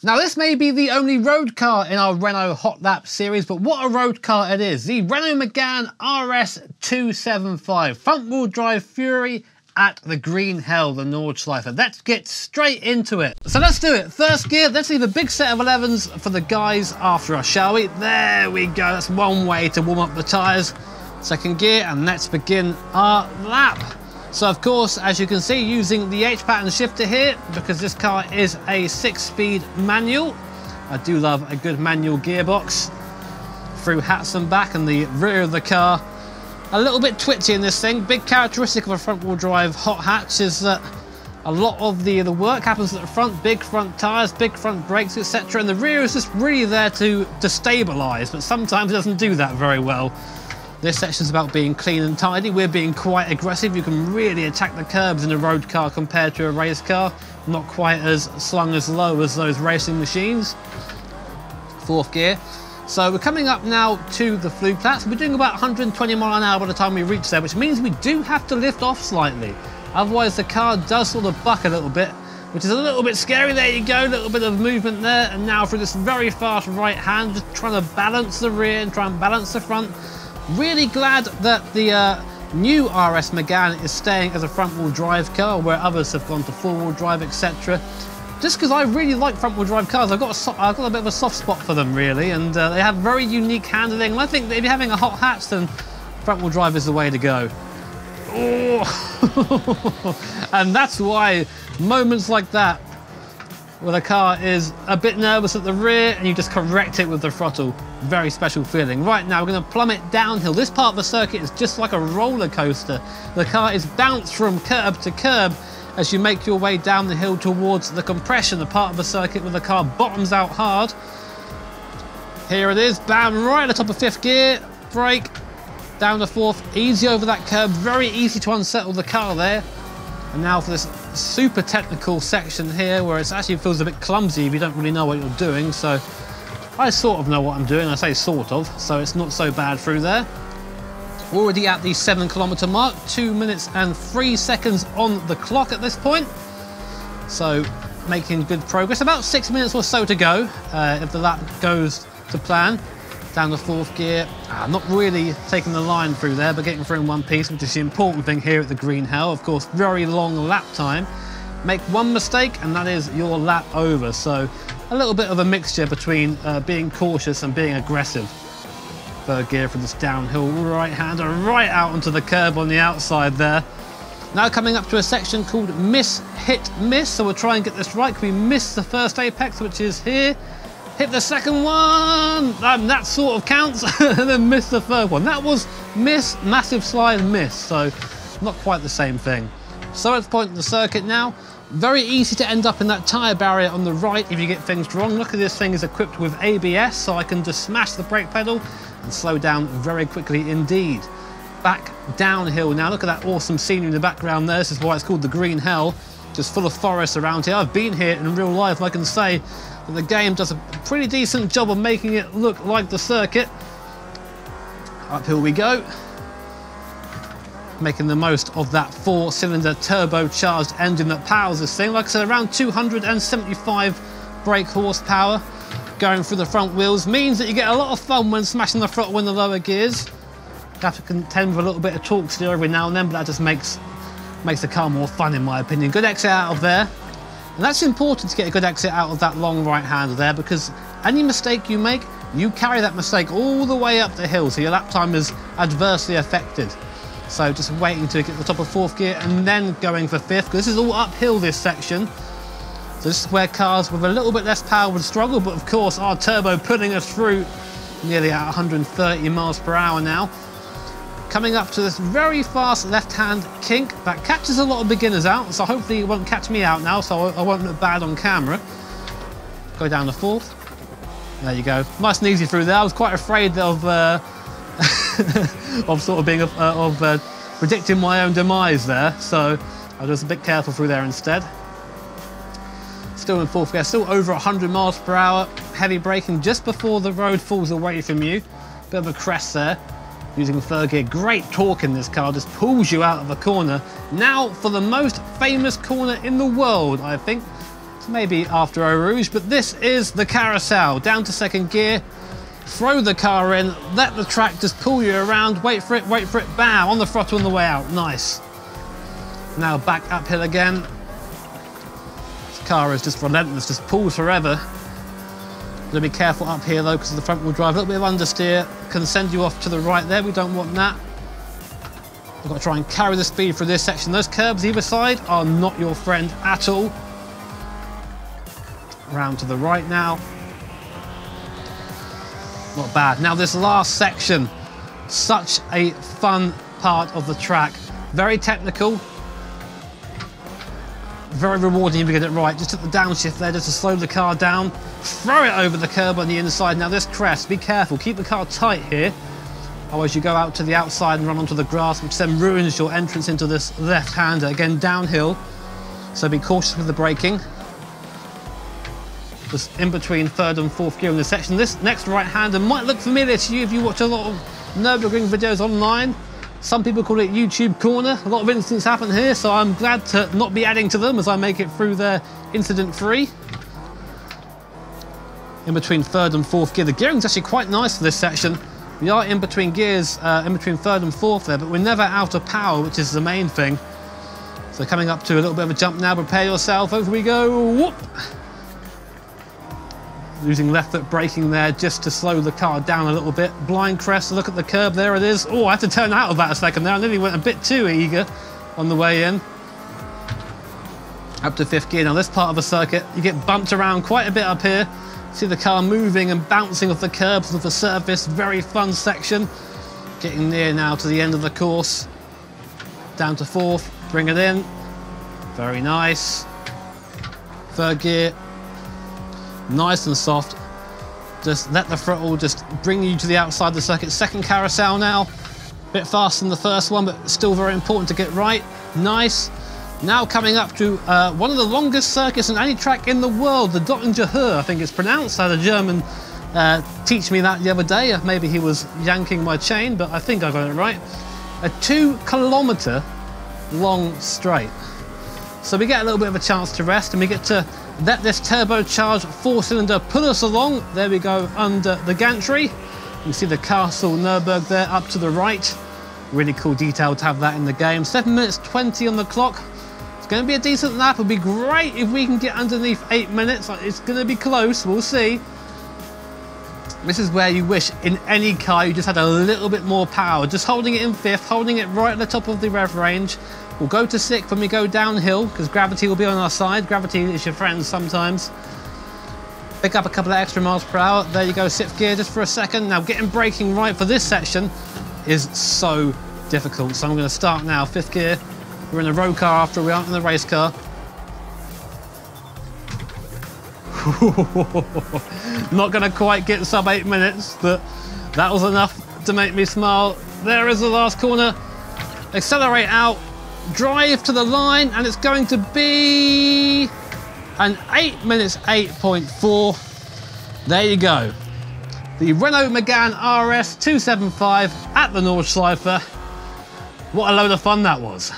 Now this may be the only road car in our Renault Hot Lap series, but what a road car it is. The Renault Megane R.S 275, front wheel drive Fury at the green hell, the Nordschleife. Let's get straight into it. So let's do it. First gear, let's leave a big set of 11s for the guys after us, shall we? There we go, that's one way to warm up the tyres. Second gear, and let's begin our lap. So of course, as you can see, using the H-pattern shifter here, because this car is a 6-speed manual. I do love a good manual gearbox. Through hats and back, and the rear of the car, a little bit twitchy in this thing. Big characteristic of a front-wheel drive hot hatch is that a lot of the work happens at the front, big front tyres, big front brakes, etc. And the rear is just really there to stabilise, but sometimes it doesn't do that very well. This section is about being clean and tidy. We're being quite aggressive. You can really attack the curbs in a road car compared to a race car. Not quite as slung as low as those racing machines. Fourth gear. So we're coming up now to the flue plats. We're doing about 120 miles an hour by the time we reach there, which means we do have to lift off slightly. Otherwise the car does sort of buck a little bit, which is a little bit scary. There you go, a little bit of movement there. And now through this very fast right hand, just trying to balance the rear and try and balance the front. Really glad that the new RS Megane is staying as a front-wheel drive car, where others have gone to four-wheel drive, etc. Just because I really like front-wheel drive cars, I've got a bit of a soft spot for them, really, and they have very unique handling. And I think that if you're having a hot hatch, then front-wheel drive is the way to go. Oh. And that's why moments like that, where the car is a bit nervous at the rear and you just correct it with the throttle. Very special feeling. Right, now we're going to plummet downhill. This part of the circuit is just like a roller coaster. The car is bounced from curb to curb as you make your way down the hill towards the compression, the part of the circuit where the car bottoms out hard. Here it is, bam, right at the top of fifth gear, brake, down to fourth, easy over that curb, very easy to unsettle the car there. And now for this super technical section here, where it actually feels a bit clumsy if you don't really know what you're doing. So I sort of know what I'm doing. I say sort of, so it's not so bad through there. Already at the 7-kilometer mark, 2 minutes and 3 seconds on the clock at this point. So making good progress. About 6 minutes or so to go if the lap goes to plan. Down the fourth gear, not really taking the line through there, but getting through in one piece, which is the important thing here at the green hell. Of course, very long lap time. Make one mistake and that is your lap over. So a little bit of a mixture between being cautious and being aggressive. Third gear for this downhill right hander, right out onto the curb on the outside there. Now coming up to a section called miss, hit, miss. So we'll try and get this right. We missed the first apex, which is here. Hit the second one, that sort of counts, and then miss the third one. That was miss, massive slide, miss, so not quite the same thing. So at the point of the circuit now, very easy to end up in that tyre barrier on the right if you get things wrong. Look at this thing is equipped with ABS, so I can just smash the brake pedal and slow down very quickly indeed. Back downhill now, look at that awesome scenery in the background there. This is why it's called the Green Hell, just full of forests around here. I've been here in real life, and I can say that the game does a pretty decent job of making it look like the circuit. Uphill we go. Making the most of that 4-cylinder turbocharged engine that powers this thing. Like I said, around 275 brake horsepower. Going through the front wheels means that you get a lot of fun when smashing the throttle in the lower gears. You have to contend with a little bit of torque steer every now and then, but that just makes the car more fun in my opinion. Good exit out of there. And that's important to get a good exit out of that long right hander there, because any mistake you make, you carry that mistake all the way up the hill, so your lap time is adversely affected. So just waiting to get the top of fourth gear and then going for fifth, because this is all uphill, this section. So this is where cars with a little bit less power would struggle, but of course our turbo putting us through nearly at 130 miles per hour now. Coming up to this very fast left-hand kink that catches a lot of beginners out, so hopefully it won't catch me out now, so I won't look bad on camera. Go down the fourth. There you go. Nice and easy through there. I was quite afraid of of sort of being predicting my own demise there, so I was a bit careful through there instead. Still in fourth gear, still over 100 miles per hour. Heavy braking just before the road falls away from you. Bit of a crest there. Using third gear, great torque in this car, just pulls you out of the corner. Now for the most famous corner in the world, I think. maybe after Eau Rouge, but this is the carousel. Down to second gear, throw the car in, let the track just pull you around, wait for it, bam, on the throttle on the way out, nice. Now back uphill again. This car is just relentless, just pulls forever. Gotta be careful up here though, because the front wheel drive, a little bit of understeer can send you off to the right there, we don't want that. We've got to try and carry the speed through this section. Those curbs either side are not your friend at all. Round to the right now. Not bad. Now this last section, such a fun part of the track. Very technical. Very rewarding if you get it right. Just at the downshift there, just to slow the car down. Throw it over the curb on the inside. Now this crest, be careful. Keep the car tight here. Otherwise you go out to the outside and run onto the grass, which then ruins your entrance into this left-hander. Again, downhill. So be cautious with the braking. Just in between third and fourth gear in this section. This next right-hander might look familiar to you if you watch a lot of Nürburgring videos online. Some people call it YouTube corner. A lot of incidents happen here, so I'm glad to not be adding to them as I make it through there incident-free. In between third and fourth gear. The gearing's actually quite nice for this section. We are in between gears, in between third and fourth there, but we're never out of power, which is the main thing. So coming up to a little bit of a jump now, prepare yourself, over we go, whoop! Using left foot braking there just to slow the car down a little bit. Blind crest, look at the curb, there it is. Oh, I had to turn out of that a second there, I nearly went a bit too eager on the way in. Up to fifth gear, now this part of the circuit, you get bumped around quite a bit up here. See the car moving and bouncing off the curbs of the surface, very fun section. Getting near now to the end of the course. Down to fourth, bring it in. Very nice. Third gear, nice and soft. Just let the throttle just bring you to the outside of the circuit. Second carousel now. Bit faster than the first one, but still very important to get right. Nice. Now coming up to one of the longest circuits in any track in the world, the Dottinger Höhe, I think it's pronounced. I had a German teach me that the other day. Maybe he was yanking my chain, but I think I got it right. A 2 kilometre long straight. So we get a little bit of a chance to rest, and we get to let this turbocharged 4-cylinder pull us along. There we go under the gantry. You can see the Castle Nürburg there up to the right. Really cool detail to have that in the game. 7 minutes 20 on the clock. Going to be a decent lap. It'll be great if we can get underneath 8 minutes. It's going to be close, we'll see. This is where you wish in any car you just had a little bit more power. Just holding it in fifth, holding it right at the top of the rev range. We'll go to sixth when we go downhill, because gravity will be on our side. Gravity is your friend sometimes. Pick up a couple of extra miles per hour. There you go, sixth gear just for a second. Now getting braking right for this section is so difficult. So I'm going to start now, fifth gear. We're in a road car after we aren't in the race car. Not going to quite get sub 8 minutes, but that was enough to make me smile. There is the last corner. Accelerate out, drive to the line, and it's going to be an 8 minutes 8.4. There you go. The Renault Megane R.S. 275 at the Nordschleife. What a load of fun that was.